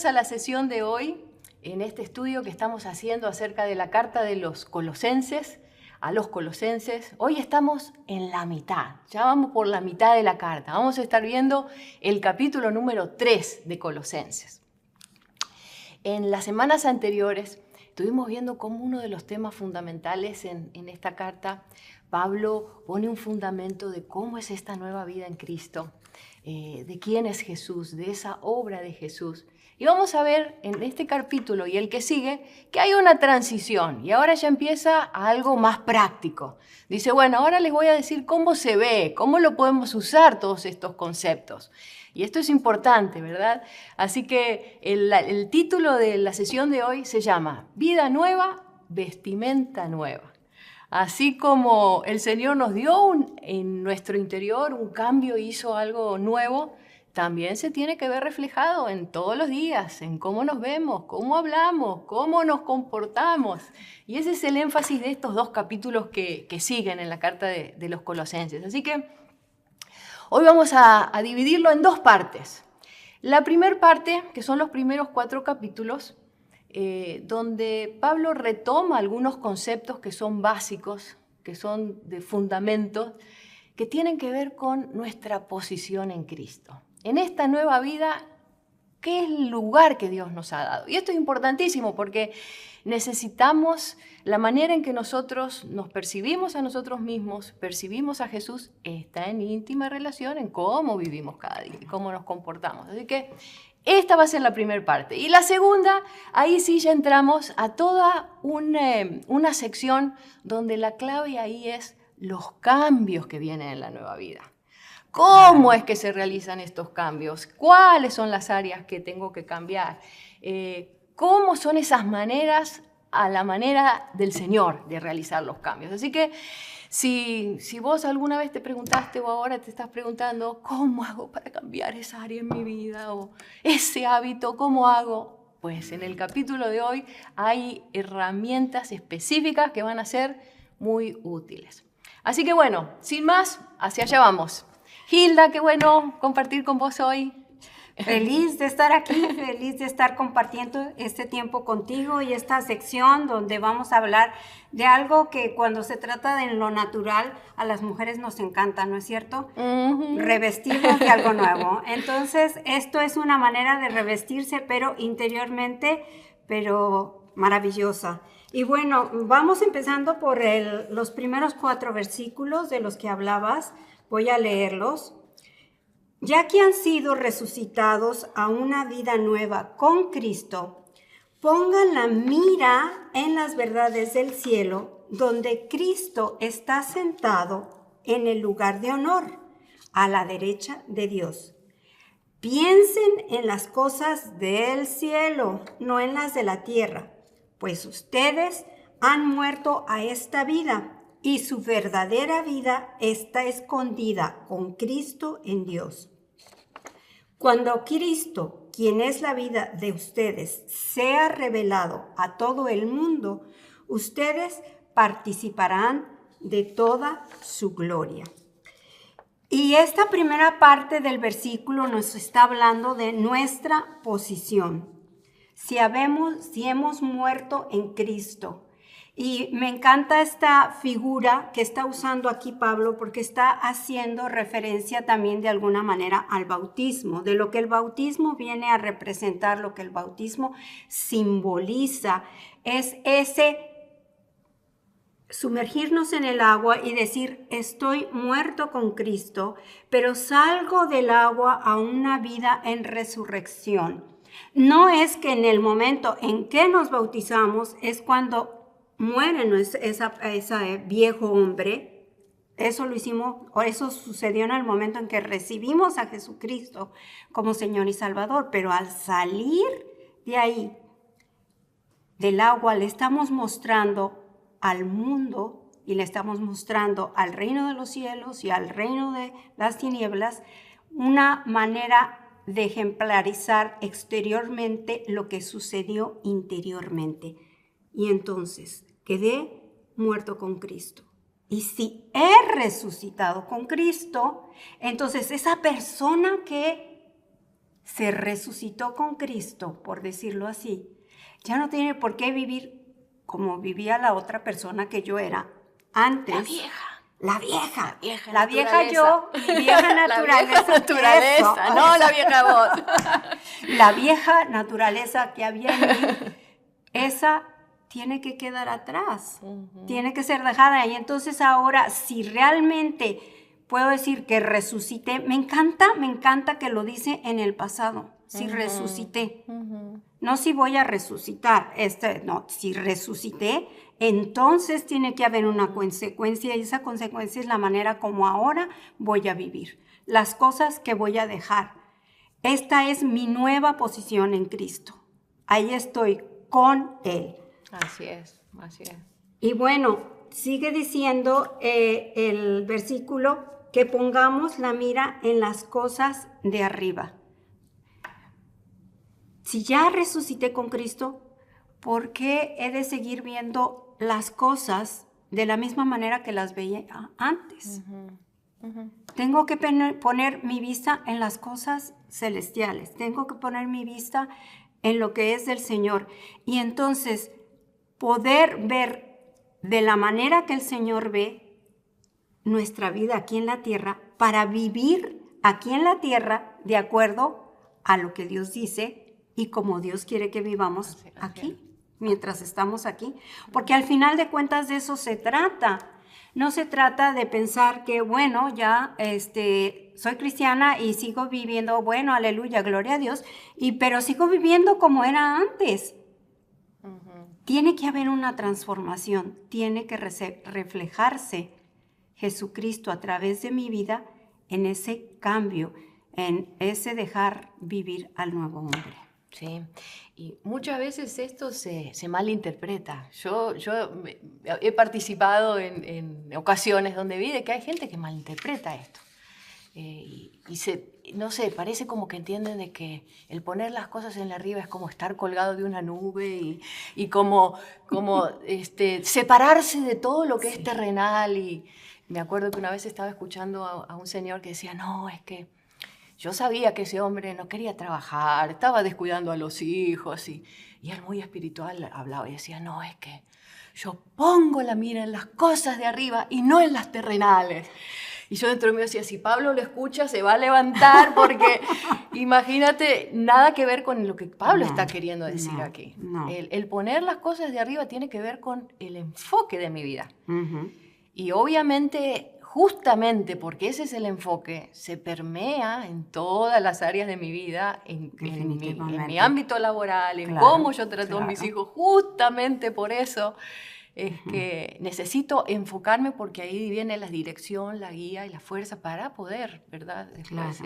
Bienvenidos a la sesión de hoy, en este estudio que estamos haciendo acerca de la carta de los Colosenses, a los Colosenses. Hoy estamos en la mitad, ya vamos por la mitad de la carta. Vamos a estar viendo el capítulo número 3 de Colosenses. En las semanas anteriores estuvimos viendo cómo uno de los temas fundamentales en esta carta, Pablo pone un fundamento de cómo es esta nueva vida en Cristo, de quién es Jesús, de esa obra de Jesús. Y vamos a ver en este capítulo y el que sigue que hay una transición y ahora ya empieza a algo más práctico. Dice, bueno, ahora les voy a decir cómo se ve, cómo lo podemos usar todos estos conceptos. Y esto es importante, ¿verdad? Así que el título de la sesión de hoy se llama Vida nueva, vestimenta nueva. Así como el Señor nos dio en nuestro interior un cambio, hizo algo nuevo, también se tiene que ver reflejado en todos los días, en cómo nos vemos, cómo hablamos, cómo nos comportamos. Y ese es el énfasis de estos dos capítulos que siguen en la carta de los Colosenses. Así que hoy vamos a dividirlo en dos partes. La primera parte, que son los primeros 4 capítulos, donde Pablo retoma algunos conceptos que son básicos, que son de fundamentos, que tienen que ver con nuestra posición en Cristo. En esta nueva vida, ¿qué es el lugar que Dios nos ha dado? Y esto es importantísimo porque necesitamos la manera en que nosotros nos percibimos a nosotros mismos, percibimos a Jesús, está en íntima relación en cómo vivimos cada día y cómo nos comportamos. Así que esta va a ser la primera parte. Y la segunda, ahí sí ya entramos a toda una sección donde la clave ahí es los cambios que vienen en la nueva vida. ¿Cómo es que se realizan estos cambios? ¿Cuáles son las áreas que tengo que cambiar? ¿Cómo son esas maneras a la manera del Señor de realizar los cambios? Así que si vos alguna vez te preguntaste o ahora te estás preguntando, ¿cómo hago para cambiar esa área en mi vida? O ese hábito, ¿cómo hago? Pues en el capítulo de hoy hay herramientas específicas que van a ser muy útiles. Así que bueno, sin más, hacia allá vamos. Hilda, qué bueno compartir con vos hoy. Feliz de estar aquí, feliz de estar compartiendo este tiempo contigo y esta sección donde vamos a hablar de algo que cuando se trata de lo natural a las mujeres nos encanta, ¿no es cierto? Revestirnos de algo nuevo. Entonces, esto es una manera de revestirse, pero interiormente, pero maravillosa. Y bueno, vamos empezando por los primeros 4 versículos de los que hablabas. Voy a leerlos. Ya que han sido resucitados a una vida nueva con Cristo, pongan la mira en las verdades del cielo, donde Cristo está sentado en el lugar de honor, a la derecha de Dios. Piensen en las cosas del cielo, no en las de la tierra, pues ustedes han muerto a esta vida y su verdadera vida está escondida con Cristo en Dios. Cuando Cristo, quien es la vida de ustedes, sea revelado a todo el mundo, ustedes participarán de toda su gloria. Y esta primera parte del versículo nos está hablando de nuestra posición. Si hemos muerto en Cristo. Y me encanta esta figura que está usando aquí Pablo porque está haciendo referencia también de alguna manera al bautismo, de lo que el bautismo viene a representar, lo que el bautismo simboliza, es ese sumergirnos en el agua y decir, estoy muerto con Cristo, pero salgo del agua a una vida en resurrección. No es que en el momento en que nos bautizamos es cuando muere ese viejo hombre. Eso lo hicimos, o eso sucedió en el momento en que recibimos a Jesucristo como Señor y Salvador, pero al salir de ahí, del agua, le estamos mostrando al mundo y le estamos mostrando al reino de los cielos y al reino de las tinieblas una manera de ejemplarizar exteriormente lo que sucedió interiormente. Y entonces quedé muerto con Cristo. Y si he resucitado con Cristo, entonces esa persona que se resucitó con Cristo, por decirlo así, ya no tiene por qué vivir como vivía la otra persona que yo era antes. La vieja yo, mi vieja naturaleza. Naturaleza, no la vieja voz. La vieja naturaleza que había en mí, esa tiene que quedar atrás, tiene que ser dejada. Y entonces ahora, si realmente puedo decir que resucité, me encanta que lo dice en el pasado, si resucité. No si voy a resucitar, no, si resucité, entonces tiene que haber una consecuencia y esa consecuencia es la manera como ahora voy a vivir, las cosas que voy a dejar. Esta es mi nueva posición en Cristo. Ahí estoy con Él. Así es, así es. Y bueno, sigue diciendo el versículo que pongamos la mira en las cosas de arriba. Si ya resucité con Cristo, ¿por qué he de seguir viendo las cosas de la misma manera que las veía antes? Tengo que poner mi vista en las cosas celestiales. Tengo que poner mi vista en lo que es del Señor. Y entonces poder ver de la manera que el Señor ve nuestra vida aquí en la tierra para vivir aquí en la tierra de acuerdo a lo que Dios dice y como Dios quiere que vivamos aquí, mientras estamos aquí. Porque al final de cuentas de eso se trata. No se trata de pensar que, bueno, ya soy cristiana y sigo viviendo, bueno, aleluya, gloria a Dios, pero sigo viviendo como era antes. Tiene que haber una transformación, tiene que reflejarse Jesucristo a través de mi vida en ese cambio, en ese dejar vivir al nuevo hombre. Sí, y muchas veces esto se malinterpreta. Yo he participado en ocasiones donde vi de que hay gente que malinterpreta esto. No sé, parece como que entienden de que el poner las cosas en la arriba es como estar colgado de una nube y como separarse de todo lo que es terrenal. Y me acuerdo que una vez estaba escuchando a un señor que decía, no, es que yo sabía que ese hombre no quería trabajar, estaba descuidando a los hijos y él muy espiritual hablaba y decía, no, es que yo pongo la mira en las cosas de arriba y no en las terrenales. Y yo dentro de mí decía, si Pablo lo escucha se va a levantar porque imagínate, nada que ver con lo que Pablo está queriendo decir aquí. No. El poner las cosas de arriba tiene que ver con el enfoque de mi vida. Y obviamente, justamente porque ese es el enfoque, se permea en todas las áreas de mi vida, en mi ámbito laboral, en cómo yo trato a mis hijos, justamente por eso es que necesito enfocarme porque ahí viene la dirección, la guía y la fuerza para poder, ¿verdad? Después,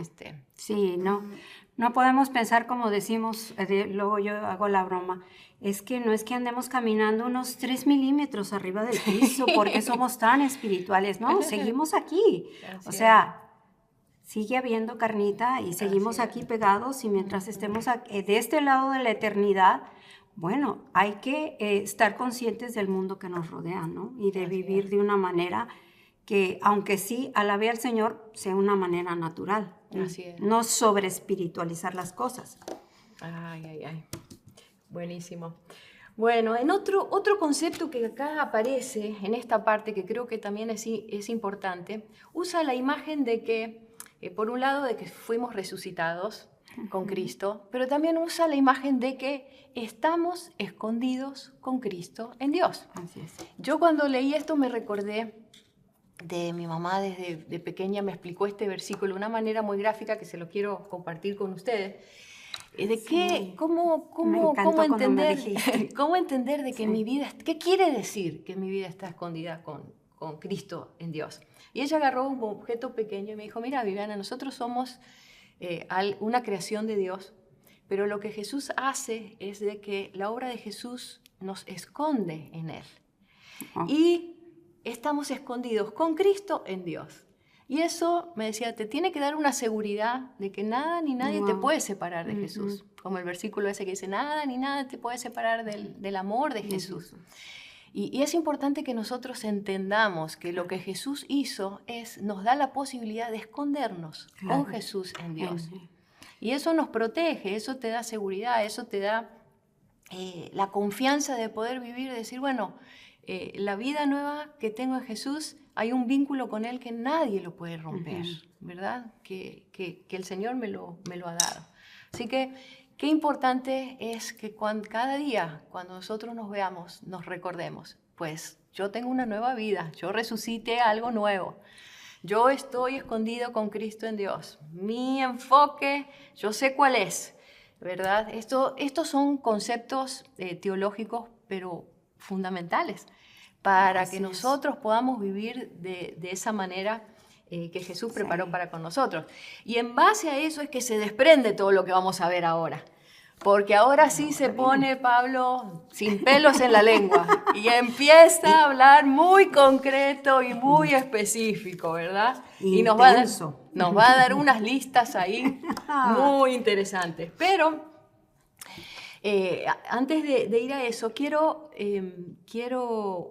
Sí, no podemos pensar como decimos, luego yo hago la broma, es que no es que andemos caminando unos 3 milímetros arriba del piso porque somos tan espirituales, no, seguimos aquí. O sea, sigue habiendo carnita y seguimos aquí pegados y mientras estemos aquí, de este lado de la eternidad, bueno, hay que estar conscientes del mundo que nos rodea, ¿no? Y de vivir de una manera que, aunque sí alabe al Señor, sea una manera natural. Así es. No sobre espiritualizar las cosas. Ay. Buenísimo. Bueno, en otro concepto que acá aparece en esta parte, que creo que también es importante, usa la imagen de que, por un lado, de que fuimos resucitados con Cristo, pero también usa la imagen de que estamos escondidos con Cristo en Dios. Así es. Yo cuando leí esto me recordé de mi mamá desde pequeña, me explicó este versículo de una manera muy gráfica que se lo quiero compartir con ustedes. De qué, cómo entender de que mi vida, qué quiere decir que mi vida está escondida con Cristo en Dios. Y ella agarró un objeto pequeño y me dijo, mira, Viviana, nosotros somos una creación de Dios, pero lo que Jesús hace es de que la obra de Jesús nos esconde en Él. Y estamos escondidos con Cristo en Dios. Y eso, me decía, te tiene que dar una seguridad de que nada ni nadie te puede separar de Jesús. Como el versículo ese que dice, nada ni nada te puede separar del amor de Jesús. Y es importante que nosotros entendamos que lo que Jesús hizo nos da la posibilidad de escondernos con Jesús en Dios. Y eso nos protege, eso te da seguridad, eso te da la confianza de poder vivir, de decir, bueno, la vida nueva que tengo en Jesús, hay un vínculo con Él que nadie lo puede romper, ¿verdad? Que el Señor me lo ha dado. Así que qué importante es que cada día, cuando nosotros nos veamos, nos recordemos, pues yo tengo una nueva vida, yo resucité algo nuevo. Yo estoy escondido con Cristo en Dios. Mi enfoque, yo sé cuál es, ¿verdad? Estos son conceptos teológicos, pero fundamentales para que nosotros podamos vivir de esa manera que Jesús preparó para con nosotros. Y en base a eso es que se desprende todo lo que vamos a ver ahora. Porque ahora sí se pone Pablo sin pelos en la lengua y empieza a hablar muy concreto y muy específico, ¿verdad? Y nos va a dar unas listas ahí muy interesantes. Pero antes de ir a eso, quiero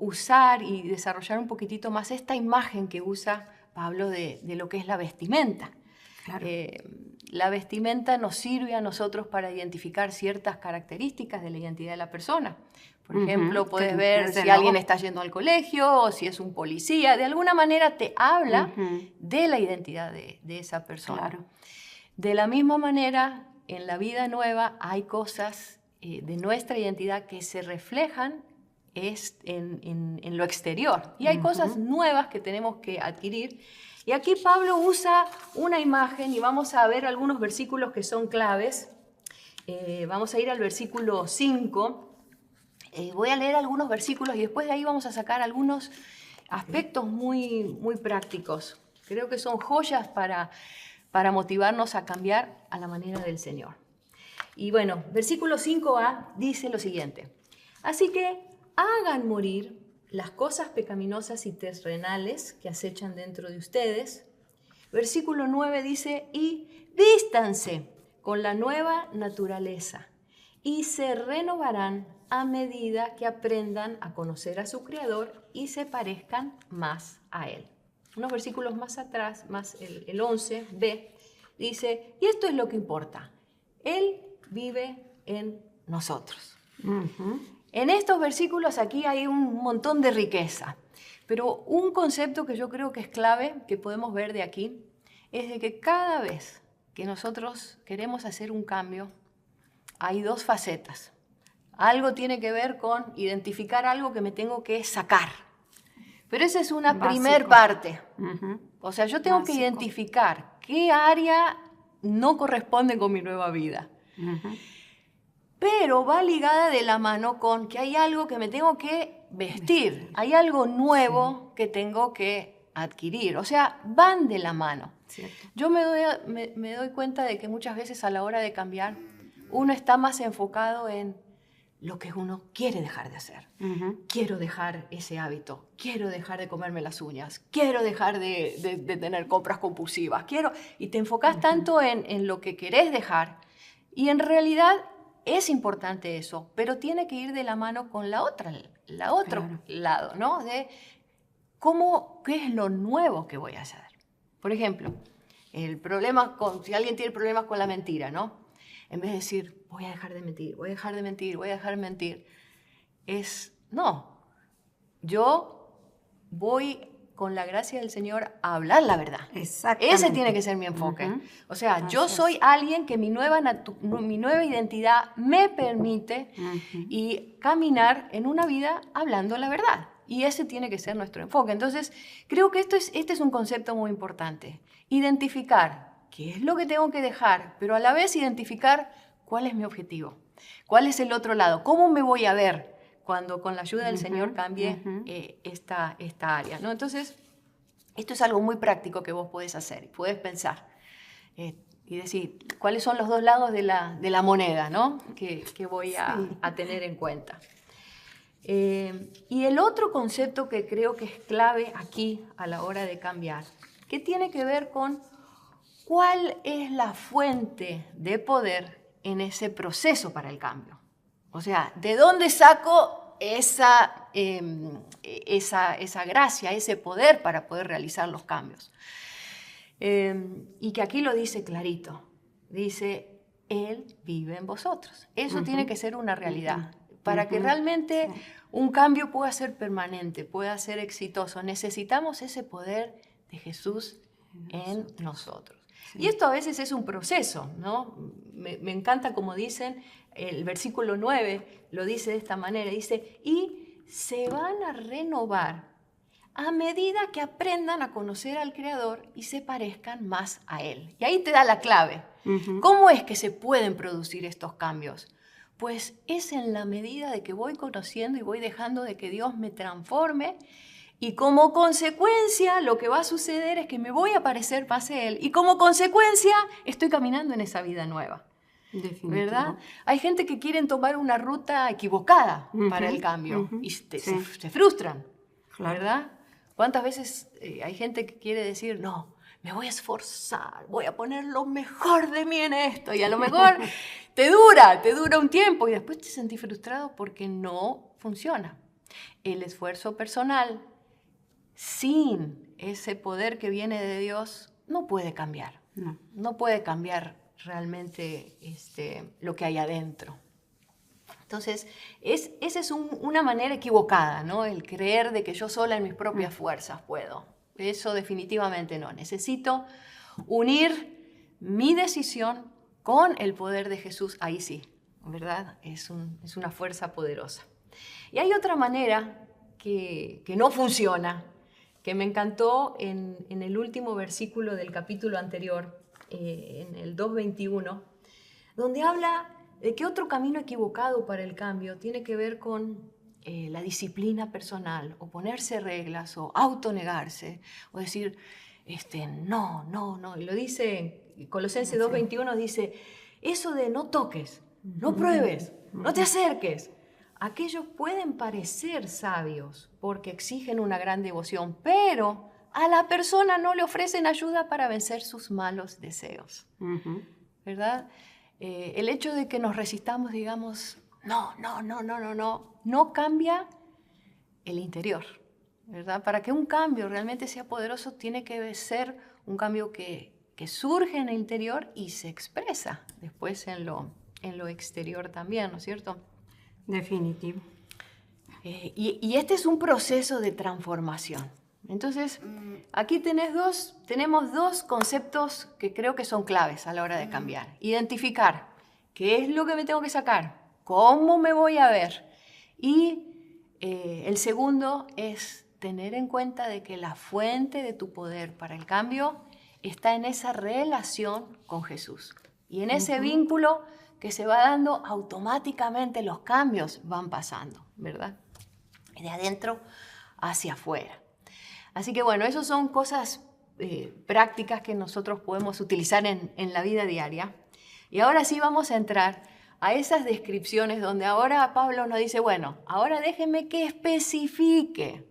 usar y desarrollar un poquitito más esta imagen que usa Pablo de lo que es la vestimenta. Claro. La vestimenta nos sirve a nosotros para identificar ciertas características de la identidad de la persona. Por ejemplo, puedes ver si alguien está yendo al colegio o si es un policía. De alguna manera te habla de la identidad de esa persona. Claro. De la misma manera, en la vida nueva hay cosas de nuestra identidad que se reflejan en lo exterior. Y hay cosas nuevas que tenemos que adquirir. Y aquí Pablo usa una imagen y vamos a ver algunos versículos que son claves. Vamos a ir al versículo 5. Voy a leer algunos versículos y después de ahí vamos a sacar algunos aspectos muy, muy prácticos. Creo que son joyas para motivarnos a cambiar a la manera del Señor. Y bueno, versículo 5a dice lo siguiente. Así que hagan morir las cosas pecaminosas y terrenales que acechan dentro de ustedes. Versículo 9 dice, y vístanse con la nueva naturaleza y se renovarán a medida que aprendan a conocer a su Creador y se parezcan más a Él. Unos versículos más atrás, más el 11b, dice, y esto es lo que importa, Él vive en nosotros. En estos versículos aquí hay un montón de riqueza, pero un concepto que yo creo que es clave, que podemos ver de aquí, es de que cada vez que nosotros queremos hacer un cambio, hay dos facetas. Algo tiene que ver con identificar algo que me tengo que sacar, pero esa es una primer parte. O sea, yo tengo que identificar qué área no corresponde con mi nueva vida. Pero va ligada de la mano con que hay algo que me tengo que vestir, hay algo nuevo que tengo que adquirir, o sea, van de la mano. Cierto. Yo me doy cuenta de que muchas veces a la hora de cambiar, uno está más enfocado en lo que uno quiere dejar de hacer. Quiero dejar ese hábito, quiero dejar de comerme las uñas, quiero dejar de tener compras compulsivas, y te enfocas tanto en lo que querés dejar, y en realidad es importante eso, pero tiene que ir de la mano con la otro lado, ¿no? De qué es lo nuevo que voy a hacer. Por ejemplo, si alguien tiene problemas con la mentira, ¿no? En vez de decir, voy a dejar de mentir, voy a dejar de mentir, voy a dejar de mentir, no, yo voy con la gracia del Señor a hablar la verdad. Exactamente. Ese tiene que ser mi enfoque. O sea, yo soy alguien que mi nueva identidad me permite y caminar en una vida hablando la verdad. Y ese tiene que ser nuestro enfoque. Entonces, creo que este es un concepto muy importante. Identificar qué es lo que tengo que dejar, pero a la vez identificar cuál es mi objetivo, cuál es el otro lado, cómo me voy a ver cuando con la ayuda del Señor cambie esta área, ¿no? Entonces, esto es algo muy práctico que vos podés hacer, podés pensar y decir cuáles son los dos lados de la moneda, ¿no? que voy a tener en cuenta. Y el otro concepto que creo que es clave aquí a la hora de cambiar, que tiene que ver con cuál es la fuente de poder en ese proceso para el cambio. O sea, ¿de dónde saco esa gracia, ese poder para poder realizar los cambios? Y que aquí lo dice clarito. dice, Él vive en vosotros. Eso tiene que ser una realidad. Para que realmente un cambio pueda ser permanente, pueda ser exitoso, necesitamos ese poder de Jesús en nosotros. Sí. Y esto a veces es un proceso, ¿no? Me encanta como dicen, el versículo 9 lo dice de esta manera, dice, y se van a renovar a medida que aprendan a conocer al Creador y se parezcan más a Él. Y ahí te da la clave. ¿Cómo es que se pueden producir estos cambios? Pues es en la medida de que voy conociendo y voy dejando de que Dios me transforme, y como consecuencia lo que va a suceder es que me voy a parecer más a Él, y como consecuencia estoy caminando en esa vida nueva. Definitivo. ¿Verdad? Hay gente que quieren tomar una ruta equivocada para el cambio y se frustran, claro. ¿Verdad? ¿Cuántas veces hay gente que quiere decir, no, me voy a esforzar, voy a poner lo mejor de mí en esto, y a lo mejor te dura un tiempo y después te sentís frustrado porque no funciona? El esfuerzo personal sin ese poder que viene de Dios no puede cambiar. No puede cambiar realmente lo que hay adentro. Entonces, esa es una manera equivocada, ¿no? El creer de que yo sola en mis propias fuerzas puedo. Eso definitivamente no. Necesito unir mi decisión con el poder de Jesús. Ahí sí, ¿verdad? Es una fuerza poderosa. Y hay otra manera que no funciona, que me encantó en el último versículo del capítulo anterior, en el 2:21, donde habla de que otro camino equivocado para el cambio tiene que ver con la disciplina personal, o ponerse reglas, o autonegarse, o decir, no. Y lo dice Colosenses 2:21, dice, eso de no toques, no pruebes, no te acerques. Aquellos pueden parecer sabios porque exigen una gran devoción, pero a la persona no le ofrecen ayuda para vencer sus malos deseos. ¿Verdad? El hecho de que nos resistamos, digamos, no cambia el interior, ¿verdad? Para que un cambio realmente sea poderoso, tiene que ser un cambio que surge en el interior y se expresa después en lo exterior también, ¿no es cierto? Definitivo. Y este es un proceso de transformación. Entonces, aquí tenemos dos conceptos que creo que son claves a la hora de cambiar. Identificar qué es lo que me tengo que sacar, cómo me voy a ver. Y el segundo es tener en cuenta de que la fuente de tu poder para el cambio está en esa relación con Jesús. Y en ese vínculo que se va dando, automáticamente los cambios van pasando, ¿verdad? De adentro hacia afuera. Así que bueno, esas son cosas prácticas que nosotros podemos utilizar en la vida diaria. Y ahora sí vamos a entrar a esas descripciones donde ahora Pablo nos dice, bueno, ahora déjenme que especifique.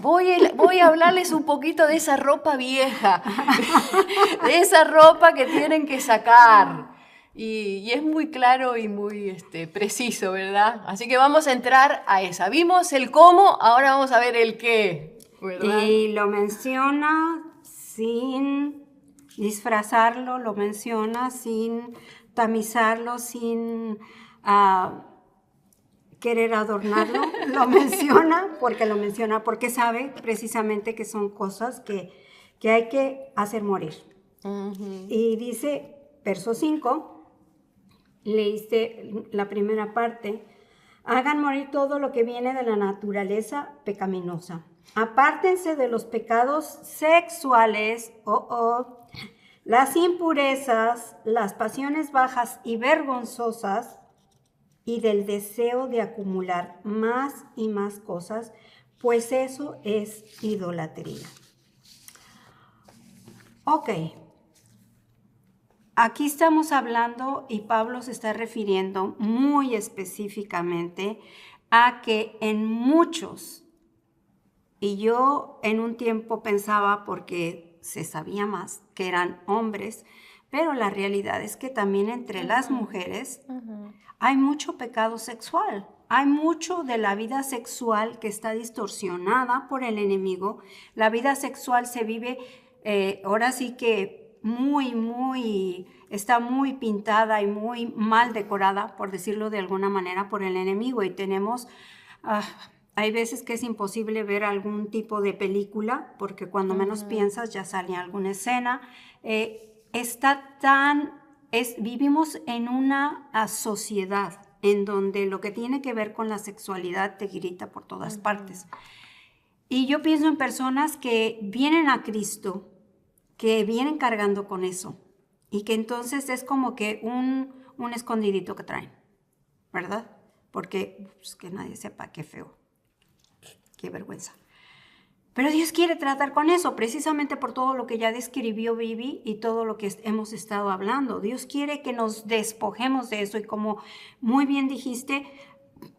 Voy a hablarles un poquito de esa ropa vieja, de esa ropa que tienen que sacar. Y es muy claro y muy preciso, ¿verdad? Así que vamos a entrar a esa. Vimos el cómo, ahora vamos a ver el qué, ¿verdad? Y lo menciona sin disfrazarlo, lo menciona sin tamizarlo, sin querer adornarlo. Lo menciona porque sabe precisamente que son cosas que hay que hacer morir. Y dice, verso 5, leíste la primera parte, hagan morir todo lo que viene de la naturaleza pecaminosa. Apártense de los pecados sexuales, las impurezas, las pasiones bajas y vergonzosas, y del deseo de acumular más y más cosas, pues eso es idolatría. Ok. Aquí estamos hablando, y Pablo se está refiriendo muy específicamente a que en muchos, y yo en un tiempo pensaba, porque se sabía más, que eran hombres, pero la realidad es que también entre las mujeres hay mucho pecado sexual. Hay mucho de la vida sexual que está distorsionada por el enemigo. La vida sexual se vive, ahora sí que está muy pintada y muy mal decorada, por decirlo de alguna manera, por el enemigo. Y tenemos, hay veces que es imposible ver algún tipo de película, porque cuando menos piensas ya sale alguna escena. Vivimos en una sociedad en donde lo que tiene que ver con la sexualidad te grita por todas partes. Y yo pienso en personas que vienen a Cristo, que vienen cargando con eso, y que entonces es como que un escondidito que traen, ¿verdad? Porque pues, que nadie sepa, qué feo, qué vergüenza. Pero Dios quiere tratar con eso, precisamente por todo lo que ya describió Vivi y todo lo que hemos estado hablando. Dios quiere que nos despojemos de eso, y como muy bien dijiste,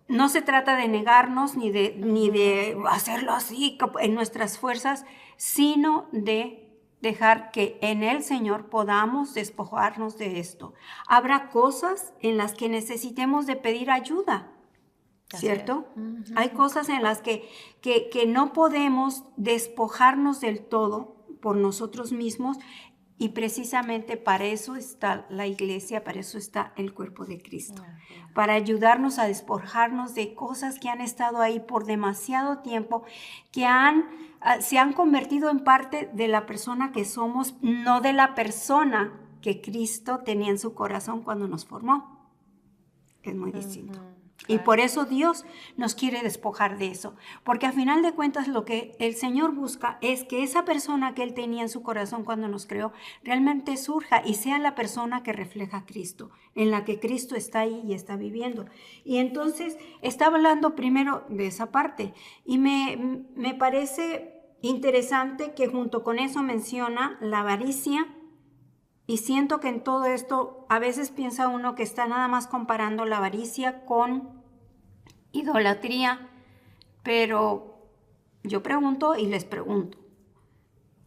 no se trata de negarnos ni de hacerlo así en nuestras fuerzas, sino de dejar que en el Señor podamos despojarnos de esto. Habrá cosas en las que necesitemos de pedir ayuda, ¿cierto? Hay cosas en las que no podemos despojarnos del todo por nosotros mismos, y precisamente para eso está la iglesia, para eso está el cuerpo de Cristo, para ayudarnos a despojarnos de cosas que han estado ahí por demasiado tiempo, que se han convertido en parte de la persona que somos, no de la persona que Cristo tenía en su corazón cuando nos formó. Es muy distinto. Y por eso Dios nos quiere despojar de eso, porque a final de cuentas lo que el Señor busca es que esa persona que Él tenía en su corazón cuando nos creó realmente surja y sea la persona que refleja a Cristo, en la que Cristo está ahí y está viviendo. Y entonces está hablando primero de esa parte, y me parece interesante que junto con eso menciona la avaricia. Y siento que en todo esto a veces piensa uno que está nada más comparando la avaricia con idolatría, pero yo pregunto y les pregunto,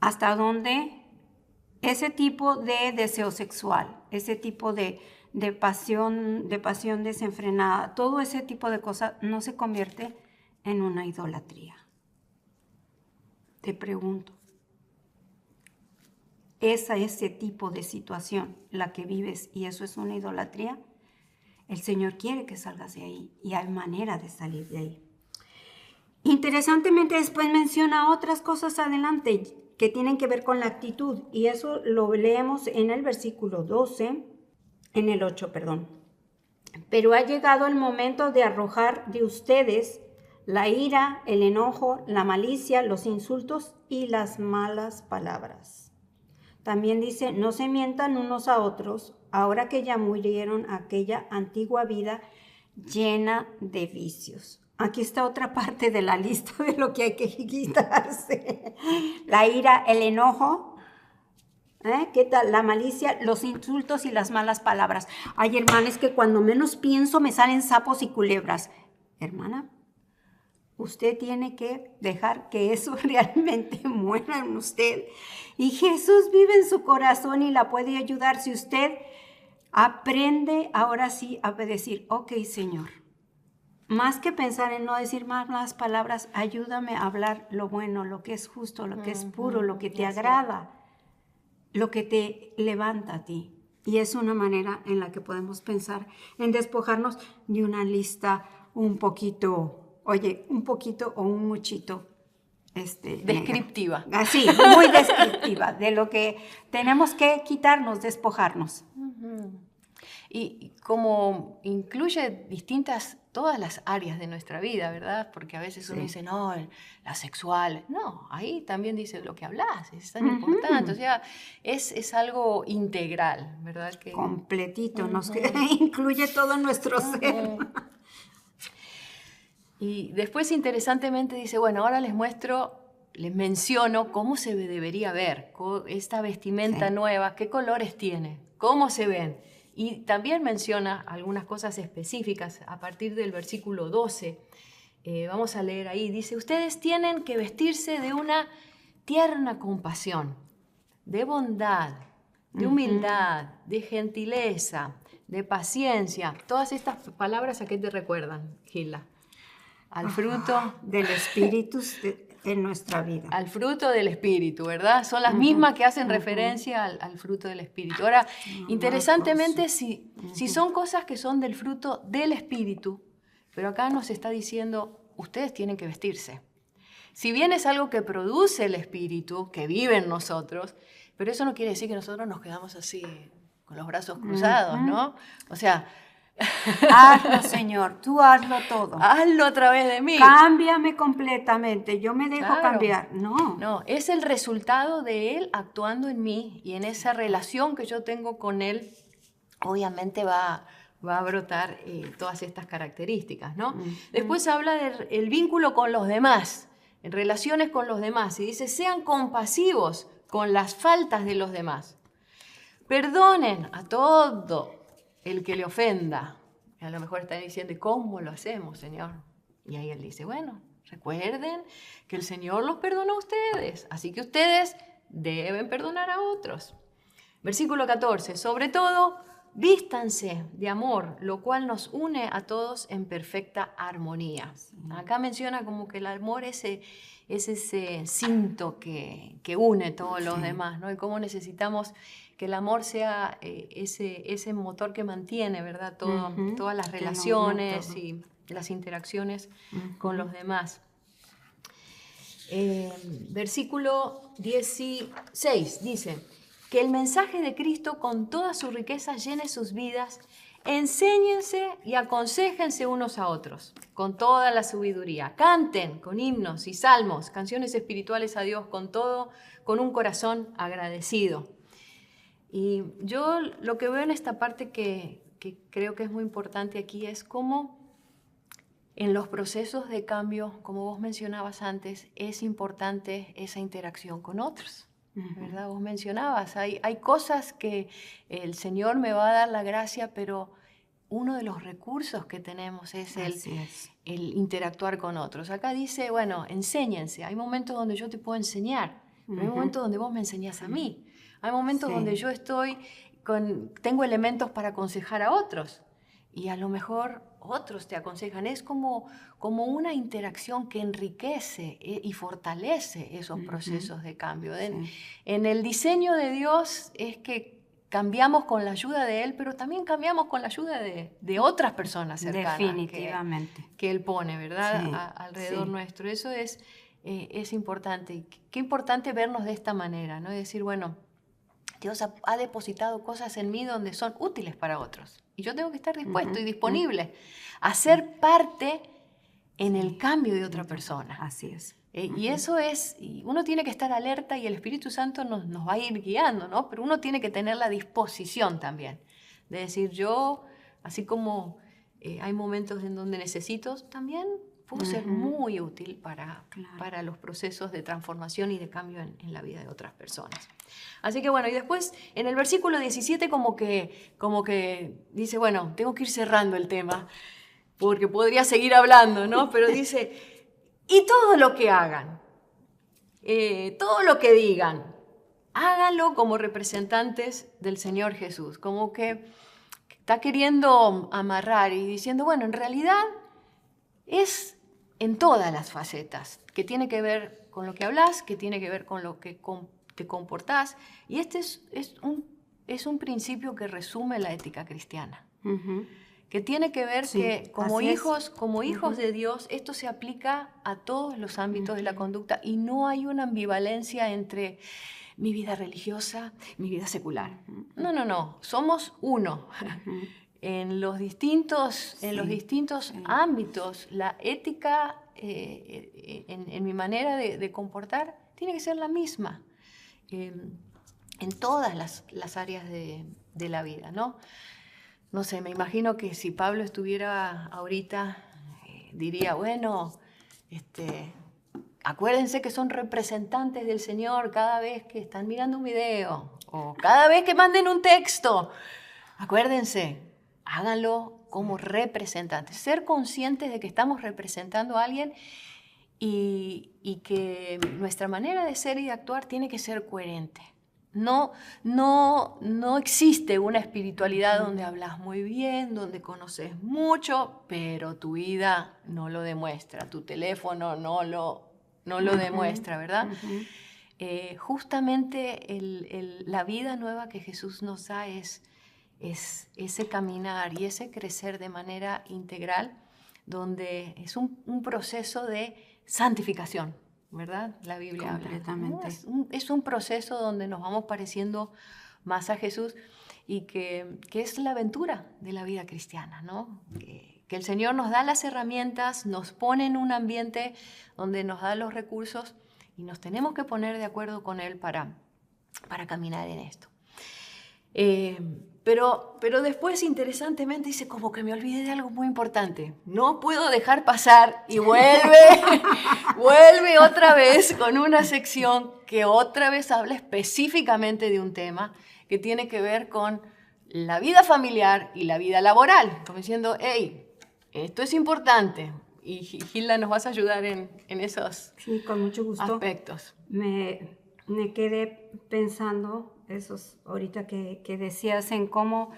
¿hasta dónde ese tipo de deseo sexual, ese tipo de pasión desenfrenada, todo ese tipo de cosas no se convierte en una idolatría? Te pregunto. ¿Es ese tipo de situación la que vives y eso es una idolatría? El Señor quiere que salgas de ahí, y hay manera de salir de ahí. Interesantemente después menciona otras cosas adelante que tienen que ver con la actitud, y eso lo leemos en el versículo 12, en el 8, perdón. Pero ha llegado el momento de arrojar de ustedes la ira, el enojo, la malicia, los insultos y las malas palabras. También dice, no se mientan unos a otros, ahora que ya murieron aquella antigua vida llena de vicios. Aquí está otra parte de la lista de lo que hay que quitarse. La ira, el enojo, ¿qué tal? La malicia, los insultos y las malas palabras. Ay, hermana, es que cuando menos pienso me salen sapos y culebras. Hermana, usted tiene que dejar que eso realmente muera en usted. Y Jesús vive en su corazón y la puede ayudar si usted aprende ahora sí a decir, ok, Señor, más que pensar en no decir malas palabras, ayúdame a hablar lo bueno, lo que es justo, lo que es puro, lo que te agrada, lo que te levanta a ti. Y es una manera en la que podemos pensar en despojarnos de una lista un poquito o un muchito descriptiva. Así, muy descriptiva de lo que tenemos que quitarnos, despojarnos. Y como incluye todas las áreas de nuestra vida, ¿verdad? Porque a veces uno dice, no, la sexual. No, ahí también dice lo que hablas, es tan importante. O sea, es algo integral, ¿verdad? Completito, incluye todo nuestro ser. Y después, interesantemente, dice, bueno, ahora les menciono cómo se debería ver esta vestimenta nueva, qué colores tiene, cómo se ven. Y también menciona algunas cosas específicas a partir del versículo 12. Vamos a leer ahí. Dice, ustedes tienen que vestirse de una tierna compasión, de bondad, de humildad, de gentileza, de paciencia. Todas estas palabras, ¿a qué te recuerdan, Gilda? Al fruto del Espíritu, en nuestra vida. Al fruto del Espíritu, ¿verdad? Son las mismas que hacen referencia al fruto del Espíritu. Ahora, interesantemente, si son cosas que son del fruto del Espíritu, pero acá nos está diciendo, ustedes tienen que vestirse. Si bien es algo que produce el Espíritu, que vive en nosotros, pero eso no quiere decir que nosotros nos quedamos así, con los brazos cruzados, ¿no? O sea... Hazlo, Señor, tú hazlo todo. Hazlo a través de mí. Cámbiame completamente, yo me dejo cambiar. No, es el resultado de Él actuando en mí y en esa relación que yo tengo con Él, obviamente va a brotar todas estas características, ¿no? Después habla del vínculo con los demás, en relaciones con los demás, y dice, sean compasivos con las faltas de los demás. Perdonen a todo el que le ofenda. A lo mejor está diciendo, ¿y cómo lo hacemos, Señor? Y ahí Él dice, bueno, recuerden que el Señor los perdonó a ustedes, así que ustedes deben perdonar a otros. Versículo 14, sobre todo, vístanse de amor, lo cual nos une a todos en perfecta armonía. Acá menciona como que el amor es ese cinto que une todos los demás, ¿no? Y cómo necesitamos que el amor sea ese motor que mantiene, ¿verdad? Todas las relaciones y las interacciones con los demás. Versículo 16 dice, que el mensaje de Cristo con toda su riqueza llene sus vidas, enséñense y aconséjense unos a otros con toda la sabiduría. Canten con himnos y salmos, canciones espirituales a Dios con un corazón agradecido. Y yo lo que veo en esta parte que creo que es muy importante aquí es cómo en los procesos de cambio, como vos mencionabas antes, es importante esa interacción con otros, ¿verdad? Vos mencionabas, hay cosas que el Señor me va a dar la gracia, pero uno de los recursos que tenemos es el interactuar con otros. Acá dice, bueno, enséñense. Hay momentos donde yo te puedo enseñar, pero hay momentos donde vos me enseñás a mí. Hay momentos donde yo tengo elementos para aconsejar a otros y a lo mejor otros te aconsejan. Es como una interacción que enriquece y fortalece esos procesos de cambio. En el diseño de Dios es que cambiamos con la ayuda de Él, pero también cambiamos con la ayuda de otras personas cercanas. Definitivamente. Que Él pone, ¿verdad? Alrededor nuestro. Eso es importante. Qué importante vernos de esta manera, ¿no? Es decir, bueno, Dios ha depositado cosas en mí donde son útiles para otros. Y yo tengo que estar dispuesto y disponible a ser parte en el cambio de otra persona. Así es. Y eso es, y uno tiene que estar alerta y el Espíritu Santo nos va a ir guiando, ¿no? Pero uno tiene que tener la disposición también de decir, yo, así como hay momentos en donde necesito, también puedo ser muy útil para los procesos de transformación y de cambio en la vida de otras personas. Así que bueno, y después en el versículo 17 como que dice, bueno, tengo que ir cerrando el tema, porque podría seguir hablando, ¿no? Pero dice, y todo lo que hagan, todo lo que digan, háganlo como representantes del Señor Jesús. Como que está queriendo amarrar y diciendo, bueno, en realidad es en todas las facetas, que tiene que ver con lo que hablas, que tiene que ver con lo que te comportás. Y este es un principio que resume la ética cristiana. Que tiene que ver que como hijos de Dios, esto se aplica a todos los ámbitos de la conducta y no hay una ambivalencia entre mi vida religiosa, mi vida secular. No, somos uno. En los distintos ámbitos, la ética en mi manera de comportar tiene que ser la misma en todas las áreas de la vida, ¿no? No sé, me imagino que si Pablo estuviera ahorita, diría, bueno, acuérdense que son representantes del Señor cada vez que están mirando un video o cada vez que manden un texto. Acuérdense, háganlo como representantes. Ser conscientes de que estamos representando a alguien y que nuestra manera de ser y de actuar tiene que ser coherente. No existe una espiritualidad donde hablas muy bien, donde conoces mucho, pero tu vida no lo demuestra, tu teléfono no lo no lo demuestra, ¿verdad? Ujú. Justamente la vida nueva que Jesús nos da es ese caminar y ese crecer de manera integral, donde es un proceso de santificación, ¿verdad? La Biblia habla. Completamente. Es un proceso donde nos vamos pareciendo más a Jesús y que es la aventura de la vida cristiana, ¿no? Que el Señor nos da las herramientas, nos pone en un ambiente donde nos da los recursos y nos tenemos que poner de acuerdo con Él para caminar en esto. Pero después, interesantemente, dice, como que me olvidé de algo muy importante. No puedo dejar pasar y vuelve otra vez con una sección que otra vez habla específicamente de un tema que tiene que ver con la vida familiar y la vida laboral. Como diciendo, hey, esto es importante. Y Gilda, nos vas a ayudar en esos Sí, con mucho gusto. aspectos. Me quedé pensando, ahorita que decías, en cómo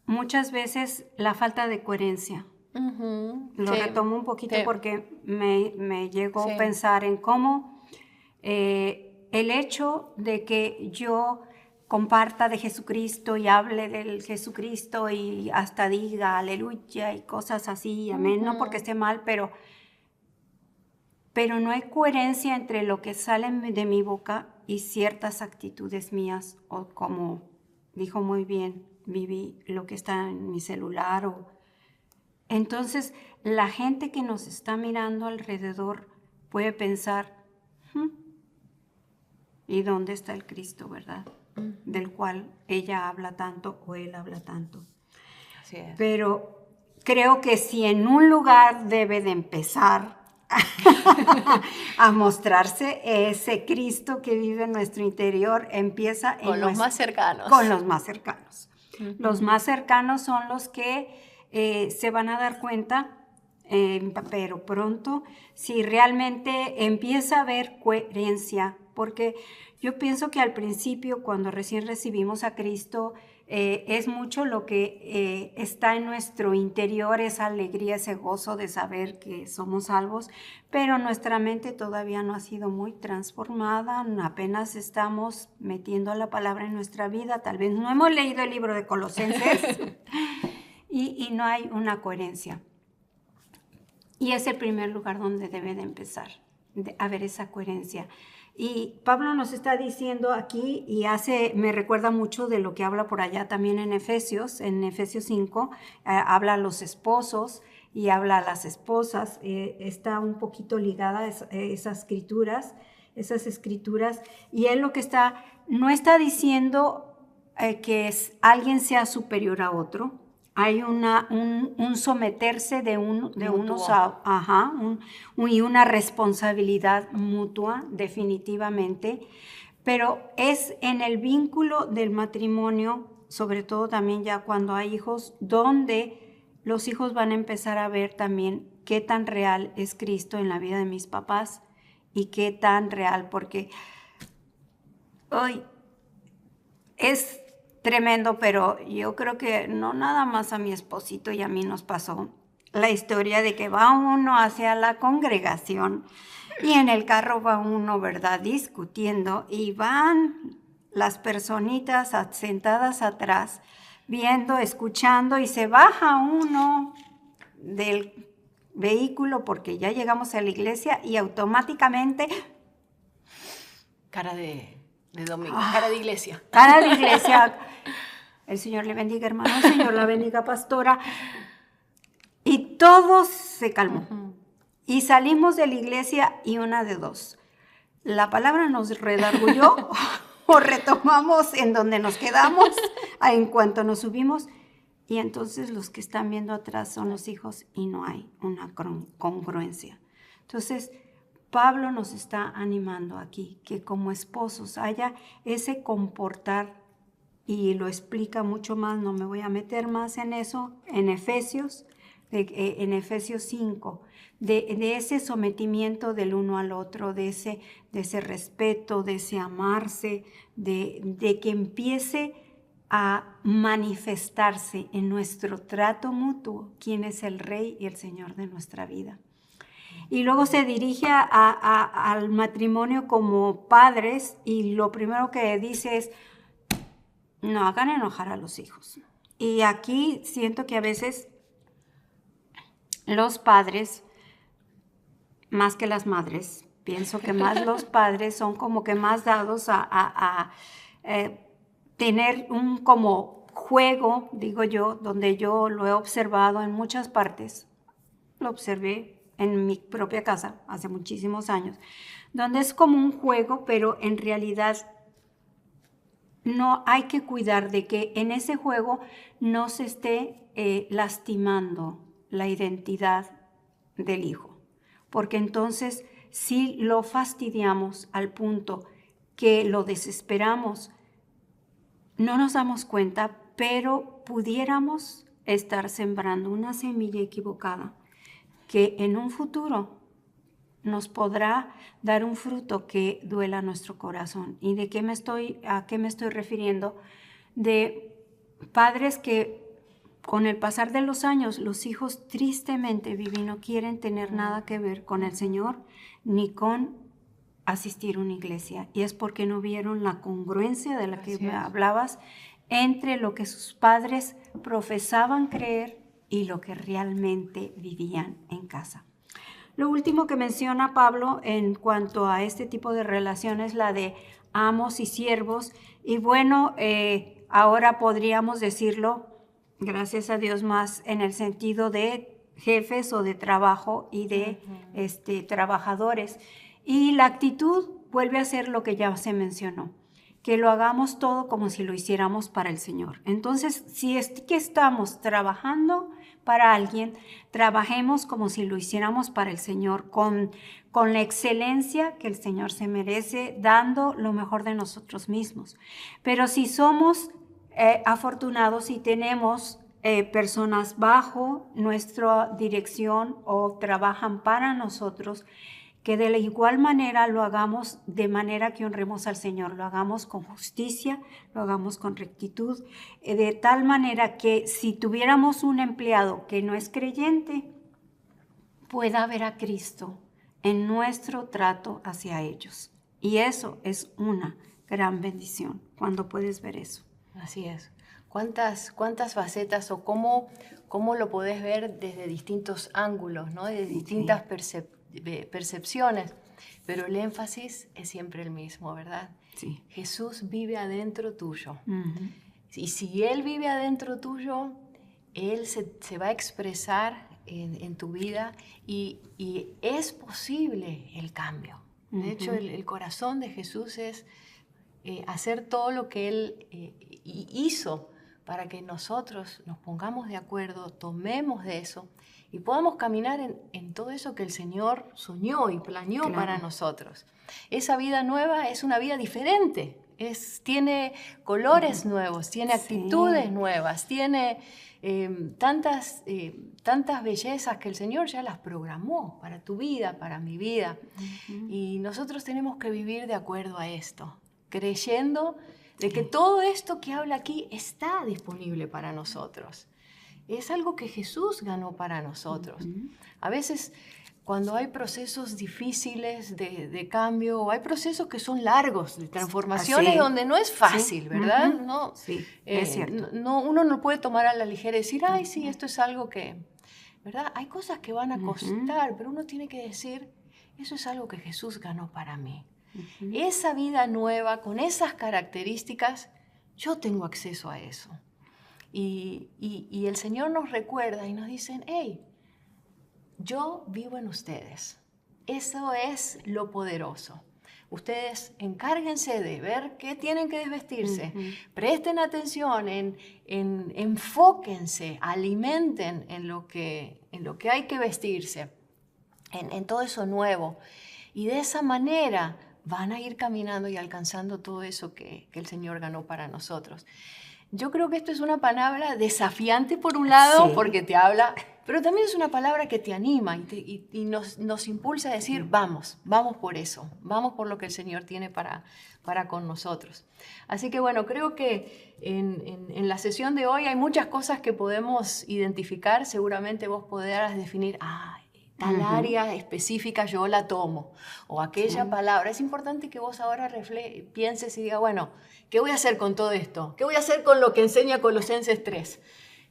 muchas veces la falta de coherencia. Lo Sí, retomo un poquito sí. porque me llegó Sí. a pensar en cómo el hecho de que yo comparta de Jesucristo y hable del Jesucristo y hasta diga aleluya y cosas así, amén, no porque esté mal, pero no hay coherencia entre lo que sale de mi boca y ciertas actitudes mías, o como dijo muy bien Vivi, lo que está en mi celular. Entonces, la gente que nos está mirando alrededor puede pensar, ¿y dónde está el Cristo, verdad? Del cual ella habla tanto o él habla tanto. Así es. Pero creo que si en un lugar debe de empezar a mostrarse ese Cristo que vive en nuestro interior, empieza con los más cercanos. Con los más cercanos. Los más cercanos son los que se van a dar cuenta, pero pronto, si realmente empieza a haber coherencia, porque yo pienso que al principio, cuando recién recibimos a Cristo, es mucho lo que está en nuestro interior, esa alegría, ese gozo de saber que somos salvos, pero nuestra mente todavía no ha sido muy transformada, apenas estamos metiendo la palabra en nuestra vida, tal vez no hemos leído el libro de Colosenses y no hay una coherencia. Y es el primer lugar donde debe de empezar, de haber esa coherencia. Y Pablo nos está diciendo aquí, y me recuerda mucho de lo que habla por allá también en Efesios 5, habla a los esposos y habla a las esposas, está un poquito ligada a esas escrituras, y él no está diciendo que alguien sea superior a otro. Hay un someterse de unos y una responsabilidad mutua, definitivamente, pero es en el vínculo del matrimonio, sobre todo también ya cuando hay hijos, donde los hijos van a empezar a ver también qué tan real es Cristo en la vida de mis papás y qué tan real, porque hoy es tremendo, pero yo creo que no nada más a mi esposito y a mí nos pasó la historia de que va uno hacia la congregación y en el carro va uno, ¿verdad?, discutiendo, y van las personitas sentadas atrás viendo, escuchando, y se baja uno del vehículo porque ya llegamos a la iglesia y automáticamente cara de domingo, cara de iglesia. Cara de iglesia. El Señor le bendiga, hermano, el Señor la bendiga, pastora. Y todo se calmó. Y salimos de la iglesia y una de dos. La palabra nos redargulló o retomamos en donde nos quedamos en cuanto nos subimos. Y entonces los que están viendo atrás son los hijos y no hay una congruencia. Entonces, Pablo nos está animando aquí que como esposos haya ese comportar, y lo explica mucho más, no me voy a meter más en eso, en Efesios 5, de ese sometimiento del uno al otro, de ese respeto, de ese amarse, de que empiece a manifestarse en nuestro trato mutuo quién es el Rey y el Señor de nuestra vida. Y luego se dirige al matrimonio como padres y lo primero que dice es, no hagan enojar a los hijos. Y aquí siento que a veces los padres, más que las madres, pienso que más los padres son como que más dados a tener un como juego, digo yo, donde yo lo he observado en muchas partes. Lo observé en mi propia casa hace muchísimos años, donde es como un juego, pero en realidad no hay que cuidar de que en ese juego no se esté lastimando la identidad del hijo, porque entonces si lo fastidiamos al punto que lo desesperamos, no nos damos cuenta, pero pudiéramos estar sembrando una semilla equivocada que en un futuro nos podrá dar un fruto que duela nuestro corazón. ¿Y a qué me estoy refiriendo? De padres que con el pasar de los años, los hijos tristemente, Vivi, no quieren tener nada que ver con el Señor ni con asistir a una iglesia. Y es porque no vieron la congruencia de la que me hablabas entre lo que sus padres profesaban creer y lo que realmente vivían en casa. Lo último que menciona Pablo en cuanto a este tipo de relaciones, la de amos y siervos. Y bueno, ahora podríamos decirlo, gracias a Dios, más en el sentido de jefes o de trabajo y de trabajadores. Y la actitud vuelve a ser lo que ya se mencionó, que lo hagamos todo como si lo hiciéramos para el Señor. Entonces, si es que estamos trabajando para alguien, trabajemos como si lo hiciéramos para el Señor, con la excelencia que el Señor se merece, dando lo mejor de nosotros mismos. Pero si somos afortunados y tenemos personas bajo nuestra dirección o trabajan para nosotros, que de la igual manera lo hagamos de manera que honremos al Señor, lo hagamos con justicia, lo hagamos con rectitud, de tal manera que si tuviéramos un empleado que no es creyente, pueda ver a Cristo en nuestro trato hacia ellos. Y eso es una gran bendición cuando puedes ver eso. Así es. ¿Cuántas facetas o cómo lo podés ver desde distintos ángulos, ¿no? De distintas percepciones, pero el énfasis es siempre el mismo, ¿verdad? Sí. Jesús vive adentro tuyo. Uh-huh. Y si Él vive adentro tuyo, Él se va a expresar en tu vida y es posible el cambio. De hecho, el corazón de Jesús es hacer todo lo que Él hizo para que nosotros nos pongamos de acuerdo, tomemos de eso y podamos caminar en todo eso que el Señor soñó y planeó para nosotros. Esa vida nueva es una vida diferente, tiene colores nuevos, tiene actitudes nuevas, tiene tantas bellezas que el Señor ya las programó para tu vida, para mi vida. Y nosotros tenemos que vivir de acuerdo a esto, creyendo de que todo esto que habla aquí está disponible para nosotros. Es algo que Jesús ganó para nosotros. A veces, cuando hay procesos difíciles de cambio, o hay procesos que son largos, de transformaciones donde no es fácil, ¿verdad? No, sí, es cierto. Uno no puede tomar a la ligera y decir, ay, sí, esto es algo que, ¿verdad? Hay cosas que van a costar, pero uno tiene que decir, eso es algo que Jesús ganó para mí. Esa vida nueva, con esas características, yo tengo acceso a eso. Y el Señor nos recuerda y nos dice, hey, yo vivo en ustedes. Eso es lo poderoso. Ustedes encárguense de ver qué tienen que desvestirse. Presten atención, enfóquense, alimenten en lo que hay que vestirse, en todo eso nuevo. Y de esa manera van a ir caminando y alcanzando todo eso que el Señor ganó para nosotros. Yo creo que esto es una palabra desafiante por un lado, porque te habla, pero también es una palabra que te anima y nos impulsa a decir, vamos por eso, vamos por lo que el Señor tiene para con nosotros. Así que bueno, creo que en la sesión de hoy hay muchas cosas que podemos identificar, seguramente vos podrás definir, Tal área específica yo la tomo, o aquella palabra. Es importante que vos ahora pienses y digas, bueno, ¿qué voy a hacer con todo esto? ¿Qué voy a hacer con lo que enseña Colosenses 3?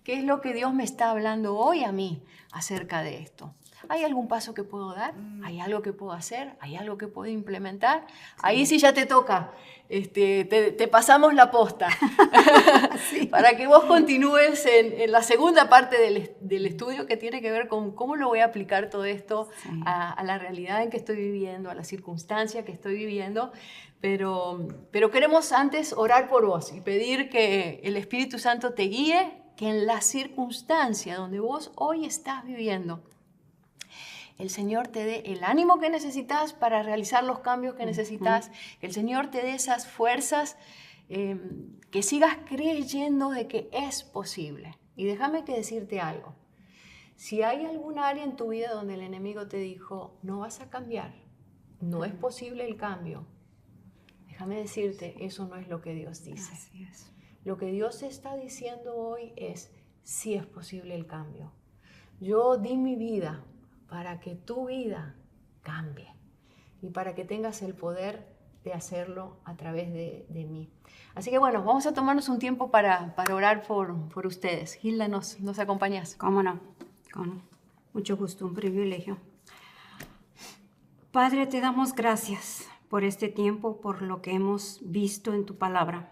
¿Qué es lo que Dios me está hablando hoy a mí acerca de esto? ¿Hay algún paso que puedo dar? ¿Hay algo que puedo hacer? ¿Hay algo que puedo implementar? Ahí sí ya te toca. Te pasamos la posta para que vos continúes en la segunda parte del estudio, que tiene que ver con cómo lo voy a aplicar todo esto a la realidad en que estoy viviendo, a la circunstancia que estoy viviendo. Pero queremos antes orar por vos y pedir que el Espíritu Santo te guíe, que en la circunstancia donde vos hoy estás viviendo, el Señor te dé el ánimo que necesitas para realizar los cambios que necesitas, que el Señor te dé esas fuerzas, que sigas creyendo de que es posible. Y déjame que decirte algo. Si hay algún área en tu vida donde el enemigo te dijo, no vas a cambiar, no es posible el cambio, déjame decirte, eso no es lo que Dios dice. Así es. Lo que Dios está diciendo hoy es, sí es posible el cambio. Yo di mi vida para que tu vida cambie y para que tengas el poder de hacerlo a través de mí. Así que bueno, vamos a tomarnos un tiempo para orar por ustedes. Hilda, ¿nos acompañas? ¿Cómo no? Con mucho gusto, un privilegio. Padre, te damos gracias por este tiempo, por lo que hemos visto en tu palabra.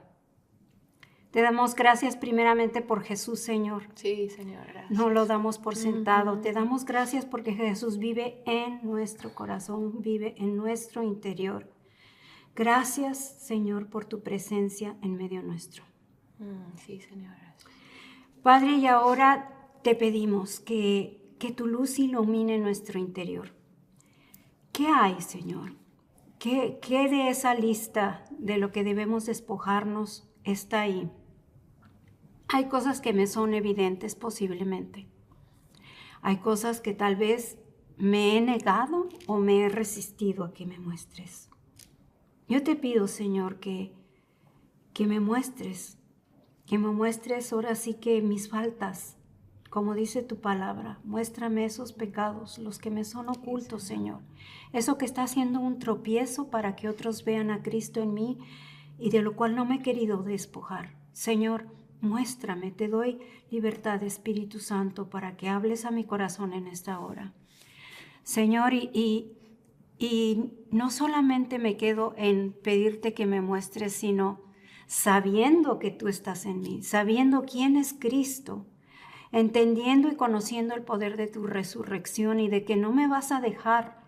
Te damos gracias primeramente por Jesús, Señor. Sí, Señor, gracias. No lo damos por sentado. Te damos gracias porque Jesús vive en nuestro corazón, vive en nuestro interior. Gracias, Señor, por tu presencia en medio nuestro. Sí, Señor, gracias. Padre, y ahora te pedimos que tu luz ilumine nuestro interior. ¿Qué hay, Señor? ¿Qué de esa lista de lo que debemos despojarnos está ahí? Hay cosas que me son evidentes posiblemente. Hay cosas que tal vez me he negado o me he resistido a que me muestres. Yo te pido, Señor, que me muestres ahora sí que mis faltas, como dice tu palabra. Muéstrame esos pecados, los que me son ocultos, Señor. Eso que está haciendo un tropiezo para que otros vean a Cristo en mí y de lo cual no me he querido despojar. Señor, muéstrame, te doy libertad, Espíritu Santo, para que hables a mi corazón en esta hora. Señor, y no solamente me quedo en pedirte que me muestres, sino sabiendo que tú estás en mí, sabiendo quién es Cristo, entendiendo y conociendo el poder de tu resurrección y de que no me vas a dejar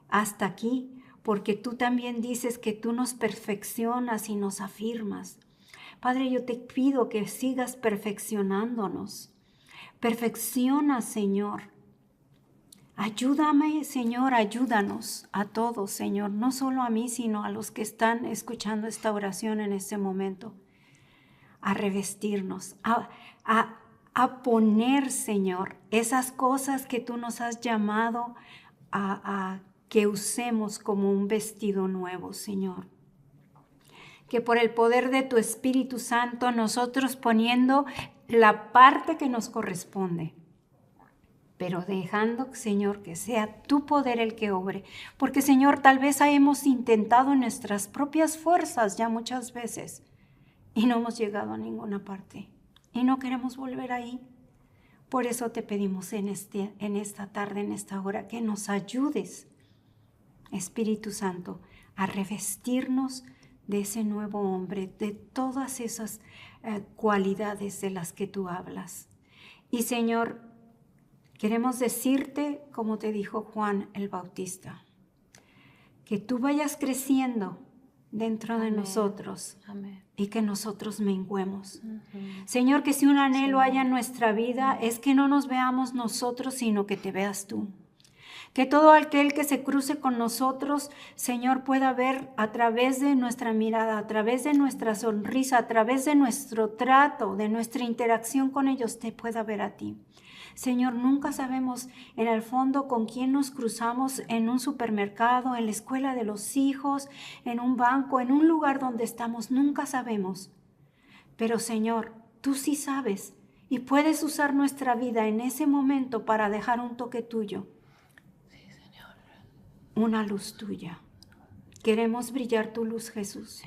hasta aquí, porque tú también dices que tú nos perfeccionas y nos afirmas. Padre, yo te pido que sigas perfeccionándonos. Perfecciona, Señor. Ayúdame, Señor, ayúdanos a todos, Señor, no solo a mí, sino a los que están escuchando esta oración en este momento, a revestirnos, a poner, Señor, esas cosas que tú nos has llamado a que usemos como un vestido nuevo, Señor. Que por el poder de tu Espíritu Santo, nosotros poniendo la parte que nos corresponde, pero dejando, Señor, que sea tu poder el que obre. Porque, Señor, tal vez hemos intentado en nuestras propias fuerzas ya muchas veces y no hemos llegado a ninguna parte y no queremos volver ahí. Por eso te pedimos en esta tarde, en esta hora, que nos ayudes, Espíritu Santo, a revestirnos de ese nuevo hombre, de todas esas cualidades de las que tú hablas. Y, Señor, queremos decirte, como te dijo Juan el Bautista, que tú vayas creciendo dentro de nosotros. Amén. Y que nosotros menguemos. Señor, que si un anhelo haya en nuestra vida, es que no nos veamos nosotros, sino que te veas tú. Que todo aquel que se cruce con nosotros, Señor, pueda ver a través de nuestra mirada, a través de nuestra sonrisa, a través de nuestro trato, de nuestra interacción con ellos, te pueda ver a ti. Señor, nunca sabemos en el fondo con quién nos cruzamos en un supermercado, en la escuela de los hijos, en un banco, en un lugar donde estamos, nunca sabemos. Pero, Señor, tú sí sabes y puedes usar nuestra vida en ese momento para dejar un toque tuyo. una luz tuya. Queremos brillar tu luz, Jesús.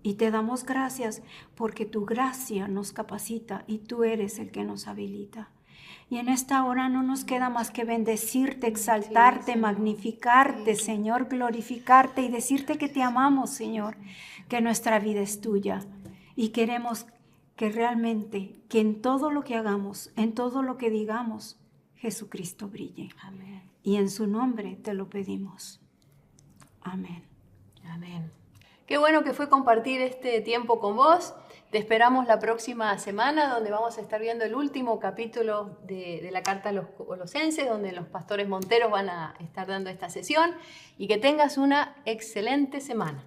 Y te damos gracias porque tu gracia nos capacita y tú eres el que nos habilita. Y en esta hora no nos queda más que bendecirte, exaltarte, magnificarte, Señor, glorificarte y decirte que te amamos, Señor, que nuestra vida es tuya. Y queremos que realmente, que en todo lo que hagamos, en todo lo que digamos, Jesucristo brille. Amén. Y en su nombre te lo pedimos. Amén. Amén. Qué bueno que fue compartir este tiempo con vos. Te esperamos la próxima semana, donde vamos a estar viendo el último capítulo de la carta a los Colosenses, donde los pastores Monteros van a estar dando esta sesión. Y que tengas una excelente semana.